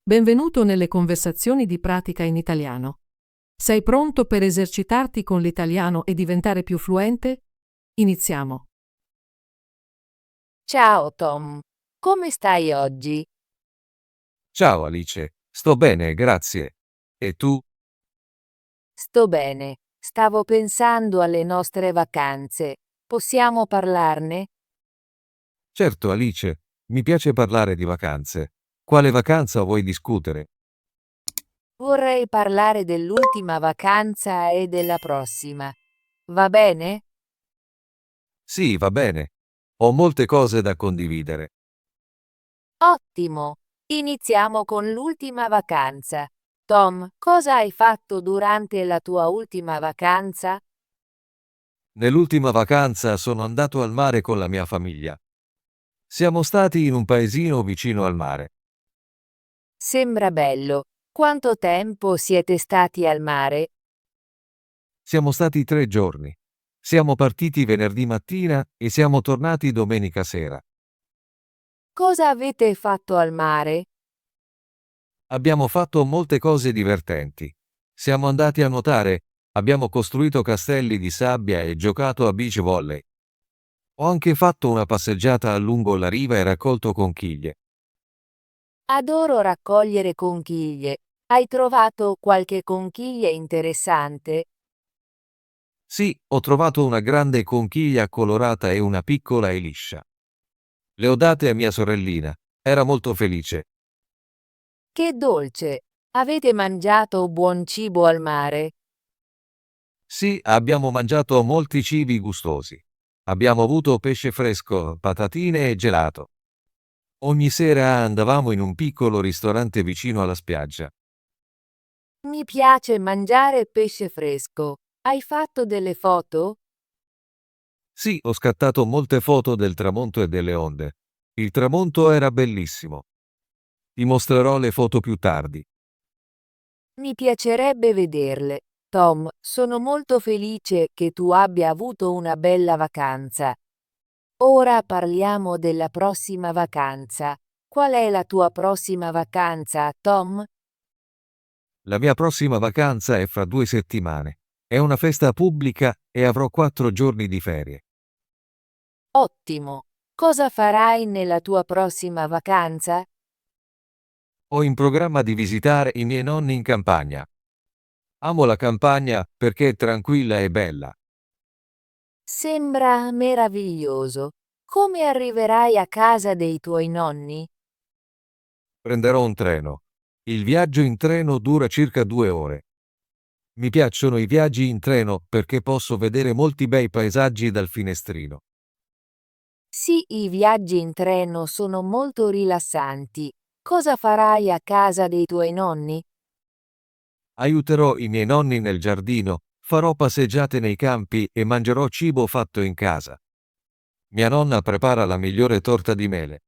Benvenuto nelle conversazioni di pratica in italiano. Sei pronto per esercitarti con l'italiano e diventare più fluente? Iniziamo. Ciao Tom, come stai oggi? Ciao Alice, sto bene, grazie. E tu? Sto bene, stavo pensando alle nostre vacanze. Possiamo parlarne? Certo Alice, mi piace parlare di vacanze. Quale vacanza vuoi discutere? Vorrei parlare dell'ultima vacanza e della prossima. Va bene? Sì, va bene. Ho molte cose da condividere. Ottimo! Iniziamo con l'ultima vacanza. Tom, cosa hai fatto durante la tua ultima vacanza? Nell'ultima vacanza sono andato al mare con la mia famiglia. Siamo stati in un paesino vicino al mare. Sembra bello. Quanto tempo siete stati al mare? Siamo stati 3 giorni. Siamo partiti venerdì mattina e siamo tornati domenica sera. Cosa avete fatto al mare? Abbiamo fatto molte cose divertenti. Siamo andati a nuotare, abbiamo costruito castelli di sabbia e giocato a beach volley. Ho anche fatto una passeggiata lungo la riva e raccolto conchiglie. Adoro raccogliere conchiglie. Hai trovato qualche conchiglia interessante? Sì, ho trovato una grande conchiglia colorata e una piccola e liscia. Le ho date a mia sorellina. Era molto felice. Che dolce! Avete mangiato buon cibo al mare? Sì, abbiamo mangiato molti cibi gustosi. Abbiamo avuto pesce fresco, patatine e gelato. Ogni sera andavamo in un piccolo ristorante vicino alla spiaggia. Mi piace mangiare pesce fresco. Hai fatto delle foto? Sì, ho scattato molte foto del tramonto e delle onde. Il tramonto era bellissimo. Ti mostrerò le foto più tardi. Mi piacerebbe vederle. Tom, sono molto felice che tu abbia avuto una bella vacanza. Ora parliamo della prossima vacanza. Qual è la tua prossima vacanza, Tom? La mia prossima vacanza è fra 2 settimane. È una festa pubblica e avrò 4 giorni di ferie. Ottimo! Cosa farai nella tua prossima vacanza? Ho in programma di visitare i miei nonni in campagna. Amo la campagna perché è tranquilla e bella. Sembra meraviglioso. Come arriverai a casa dei tuoi nonni? Prenderò un treno. Il viaggio in treno dura circa 2 ore. Mi piacciono i viaggi in treno perché posso vedere molti bei paesaggi dal finestrino. Sì, i viaggi in treno sono molto rilassanti. Cosa farai a casa dei tuoi nonni? Aiuterò i miei nonni nel giardino, farò passeggiate nei campi e mangerò cibo fatto in casa. Mia nonna prepara la migliore torta di mele.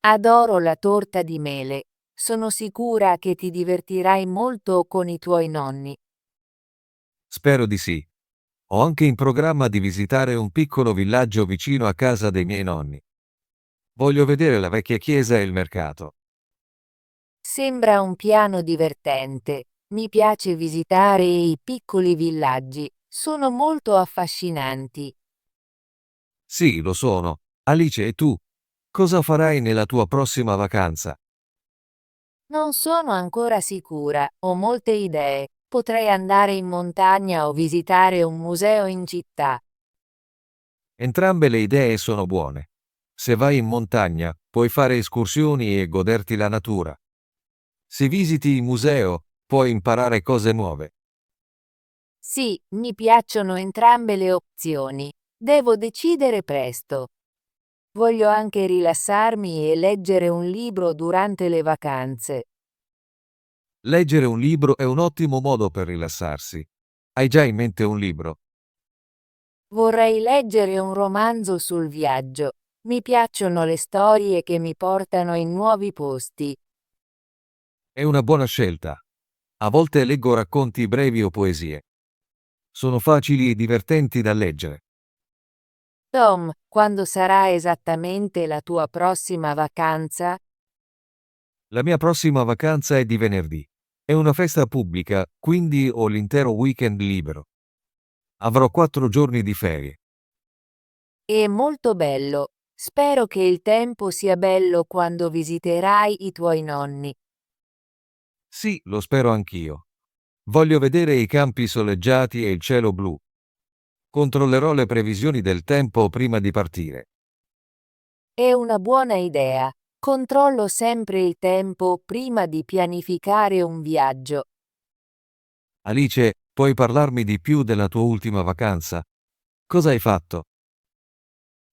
Adoro la torta di mele. Sono sicura che ti divertirai molto con i tuoi nonni. Spero di sì. Ho anche in programma di visitare un piccolo villaggio vicino a casa dei miei nonni. Voglio vedere la vecchia chiesa e il mercato. Sembra un piano divertente. Mi piace visitare i piccoli villaggi. Sono molto affascinanti. Sì, lo sono. Alice, e tu? Cosa farai nella tua prossima vacanza? Non sono ancora sicura, ho molte idee. Potrei andare in montagna o visitare un museo in città. Entrambe le idee sono buone. Se vai in montagna, puoi fare escursioni e goderti la natura. Se visiti il museo, puoi imparare cose nuove. Sì, mi piacciono entrambe le opzioni. Devo decidere presto. Voglio anche rilassarmi e leggere un libro durante le vacanze. Leggere un libro è un ottimo modo per rilassarsi. Hai già in mente un libro? Vorrei leggere un romanzo sul viaggio. Mi piacciono le storie che mi portano in nuovi posti. È una buona scelta. A volte leggo racconti brevi o poesie. Sono facili e divertenti da leggere. Tom, quando sarà esattamente la tua prossima vacanza? La mia prossima vacanza è di venerdì. È una festa pubblica, quindi ho l'intero weekend libero. Avrò 4 giorni di ferie. È molto bello. Spero che il tempo sia bello quando visiterai i tuoi nonni. Sì, lo spero anch'io. Voglio vedere i campi soleggiati e il cielo blu. Controllerò le previsioni del tempo prima di partire. È una buona idea. Controllo sempre il tempo prima di pianificare un viaggio. Alice, puoi parlarmi di più della tua ultima vacanza? Cosa hai fatto?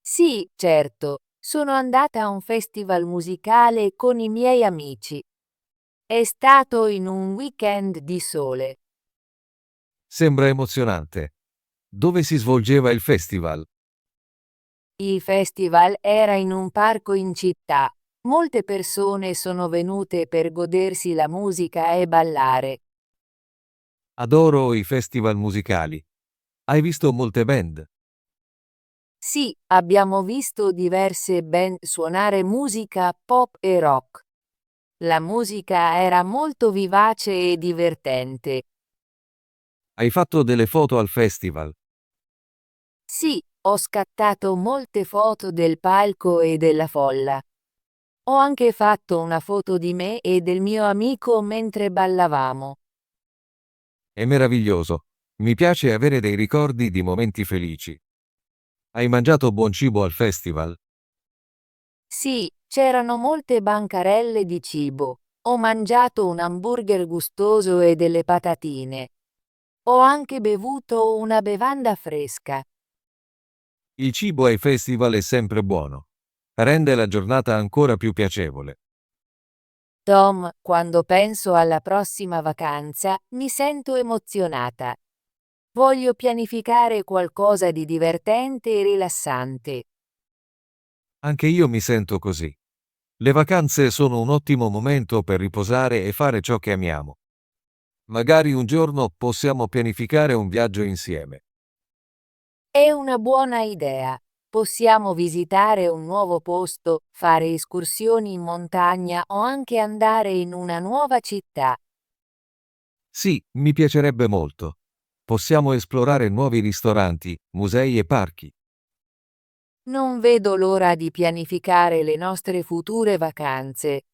Sì, certo. Sono andata a un festival musicale con i miei amici. È stato in un weekend di sole. Sembra emozionante. Dove si svolgeva il festival? Il festival era in un parco in città. Molte persone sono venute per godersi la musica e ballare. Adoro i festival musicali. Hai visto molte band? Sì, abbiamo visto diverse band suonare musica pop e rock. La musica era molto vivace e divertente. Hai fatto delle foto al festival? Sì, ho scattato molte foto del palco e della folla. Ho anche fatto una foto di me e del mio amico mentre ballavamo. È meraviglioso. Mi piace avere dei ricordi di momenti felici. Hai mangiato buon cibo al festival? Sì, c'erano molte bancarelle di cibo. Ho mangiato un hamburger gustoso e delle patatine. Ho anche bevuto una bevanda fresca. Il cibo ai festival è sempre buono. Rende la giornata ancora più piacevole. Tom, quando penso alla prossima vacanza, mi sento emozionata. Voglio pianificare qualcosa di divertente e rilassante. Anche io mi sento così. Le vacanze sono un ottimo momento per riposare e fare ciò che amiamo. Magari un giorno possiamo pianificare un viaggio insieme. È una buona idea. Possiamo visitare un nuovo posto, fare escursioni in montagna o anche andare in una nuova città. Sì, mi piacerebbe molto. Possiamo esplorare nuovi ristoranti, musei e parchi. Non vedo l'ora di pianificare le nostre future vacanze.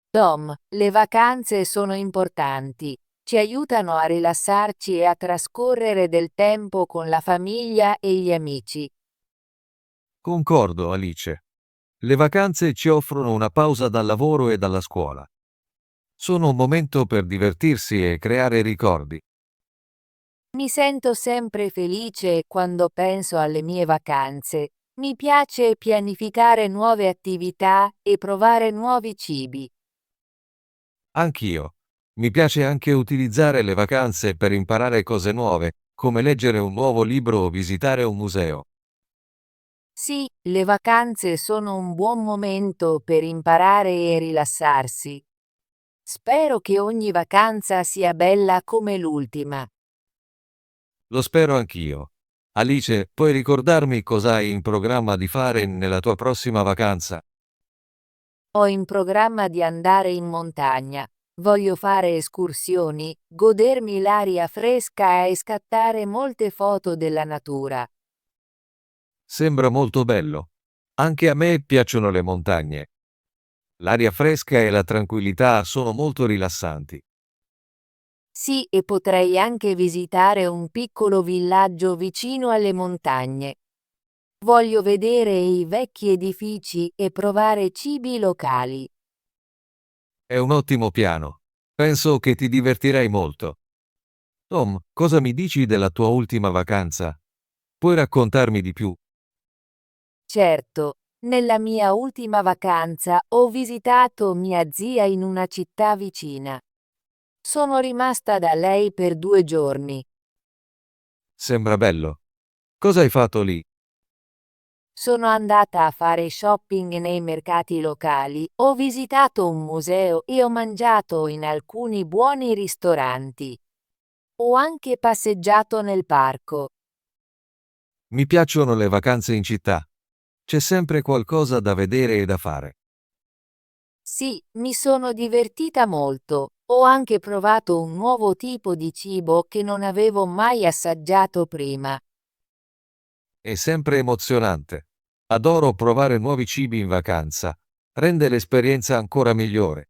Tom, le vacanze sono importanti. Ci aiutano a rilassarci e a trascorrere del tempo con la famiglia e gli amici. Concordo, Alice. Le vacanze ci offrono una pausa dal lavoro e dalla scuola. Sono un momento per divertirsi e creare ricordi. Mi sento sempre felice quando penso alle mie vacanze. Mi piace pianificare nuove attività e provare nuovi cibi. Anch'io. Mi piace anche utilizzare le vacanze per imparare cose nuove, come leggere un nuovo libro o visitare un museo. Sì, le vacanze sono un buon momento per imparare e rilassarsi. Spero che ogni vacanza sia bella come l'ultima. Lo spero anch'io. Alice, puoi ricordarmi cosa hai in programma di fare nella tua prossima vacanza? Ho in programma di andare in montagna. Voglio fare escursioni, godermi l'aria fresca e scattare molte foto della natura. Sembra molto bello. Anche a me piacciono le montagne. L'aria fresca e la tranquillità sono molto rilassanti. Sì, e potrei anche visitare un piccolo villaggio vicino alle montagne. Voglio vedere i vecchi edifici e provare cibi locali. È un ottimo piano. Penso che ti divertirai molto. Tom, cosa mi dici della tua ultima vacanza? Puoi raccontarmi di più? Certo, nella mia ultima vacanza ho visitato mia zia in una città vicina. Sono rimasta da lei per 2 giorni. Sembra bello. Cosa hai fatto lì? Sono andata a fare shopping nei mercati locali, ho visitato un museo e ho mangiato in alcuni buoni ristoranti. Ho anche passeggiato nel parco. Mi piacciono le vacanze in città. C'è sempre qualcosa da vedere e da fare. Sì, mi sono divertita molto. Ho anche provato un nuovo tipo di cibo che non avevo mai assaggiato prima. È sempre emozionante. Adoro provare nuovi cibi in vacanza. Rende l'esperienza ancora migliore.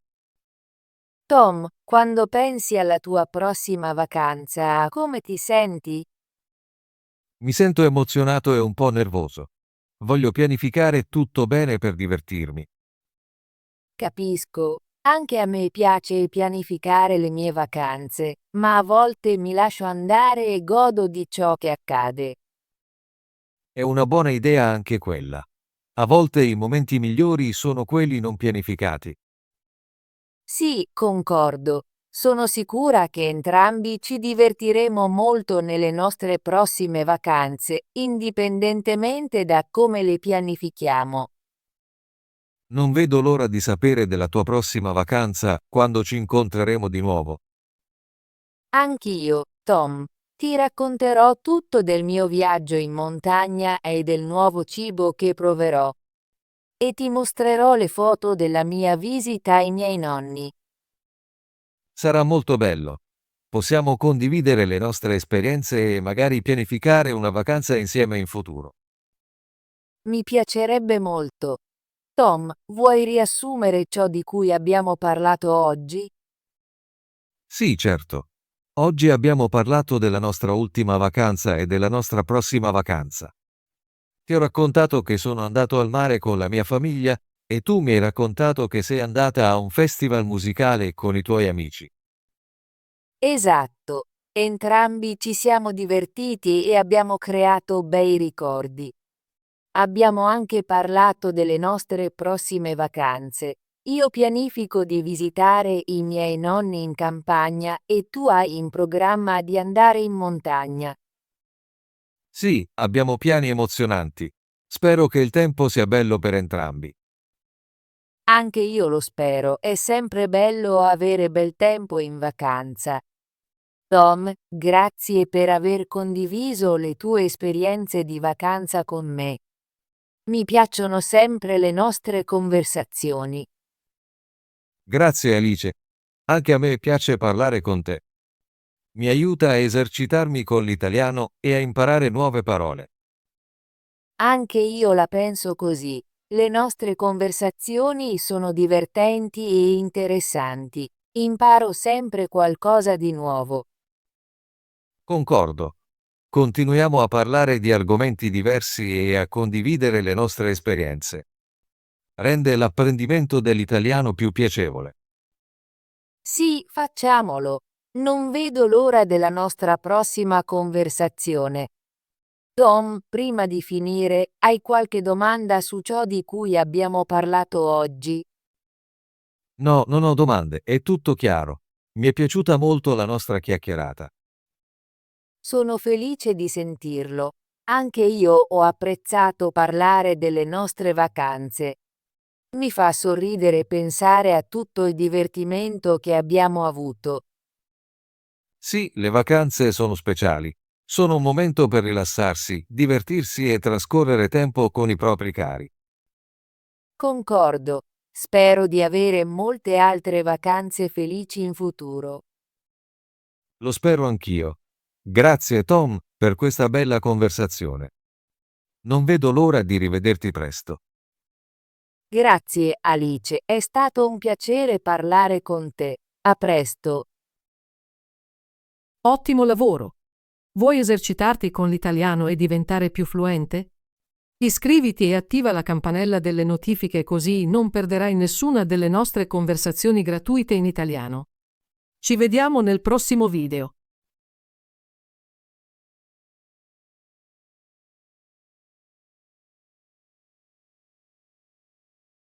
Tom, quando pensi alla tua prossima vacanza, come ti senti? Mi sento emozionato e un po' nervoso. Voglio pianificare tutto bene per divertirmi. Capisco. Anche a me piace pianificare le mie vacanze, ma a volte mi lascio andare e godo di ciò che accade. È una buona idea anche quella. A volte i momenti migliori sono quelli non pianificati. Sì, concordo. Sono sicura che entrambi ci divertiremo molto nelle nostre prossime vacanze, indipendentemente da come le pianifichiamo. Non vedo l'ora di sapere della tua prossima vacanza quando ci incontreremo di nuovo. Anch'io, Tom. Ti racconterò tutto del mio viaggio in montagna e del nuovo cibo che proverò. E ti mostrerò le foto della mia visita ai miei nonni. Sarà molto bello. Possiamo condividere le nostre esperienze e magari pianificare una vacanza insieme in futuro. Mi piacerebbe molto. Tom, vuoi riassumere ciò di cui abbiamo parlato oggi? Sì, certo. Oggi abbiamo parlato della nostra ultima vacanza e della nostra prossima vacanza. Ti ho raccontato che sono andato al mare con la mia famiglia e tu mi hai raccontato che sei andata a un festival musicale con i tuoi amici. Esatto. Entrambi ci siamo divertiti e abbiamo creato bei ricordi. Abbiamo anche parlato delle nostre prossime vacanze. Io pianifico di visitare i miei nonni in campagna e tu hai in programma di andare in montagna. Sì, abbiamo piani emozionanti. Spero che il tempo sia bello per entrambi. Anche io lo spero, è sempre bello avere bel tempo in vacanza. Tom, grazie per aver condiviso le tue esperienze di vacanza con me. Mi piacciono sempre le nostre conversazioni. Grazie Alice. Anche a me piace parlare con te. Mi aiuta a esercitarmi con l'italiano e a imparare nuove parole. Anche io la penso così. Le nostre conversazioni sono divertenti e interessanti. Imparo sempre qualcosa di nuovo. Concordo. Continuiamo a parlare di argomenti diversi e a condividere le nostre esperienze. Rende l'apprendimento dell'italiano più piacevole. Sì, facciamolo. Non vedo l'ora della nostra prossima conversazione. Tom, prima di finire, hai qualche domanda su ciò di cui abbiamo parlato oggi? No, non ho domande, è tutto chiaro. Mi è piaciuta molto la nostra chiacchierata. Sono felice di sentirlo. Anche io ho apprezzato parlare delle nostre vacanze. Mi fa sorridere pensare a tutto il divertimento che abbiamo avuto. Sì, le vacanze sono speciali. Sono un momento per rilassarsi, divertirsi e trascorrere tempo con i propri cari. Concordo. Spero di avere molte altre vacanze felici in futuro. Lo spero anch'io. Grazie Tom per questa bella conversazione. Non vedo l'ora di rivederti presto. Grazie, Alice, è stato un piacere parlare con te. A presto. Ottimo lavoro! Vuoi esercitarti con l'italiano e diventare più fluente? Iscriviti e attiva la campanella delle notifiche così non perderai nessuna delle nostre conversazioni gratuite in italiano. Ci vediamo nel prossimo video.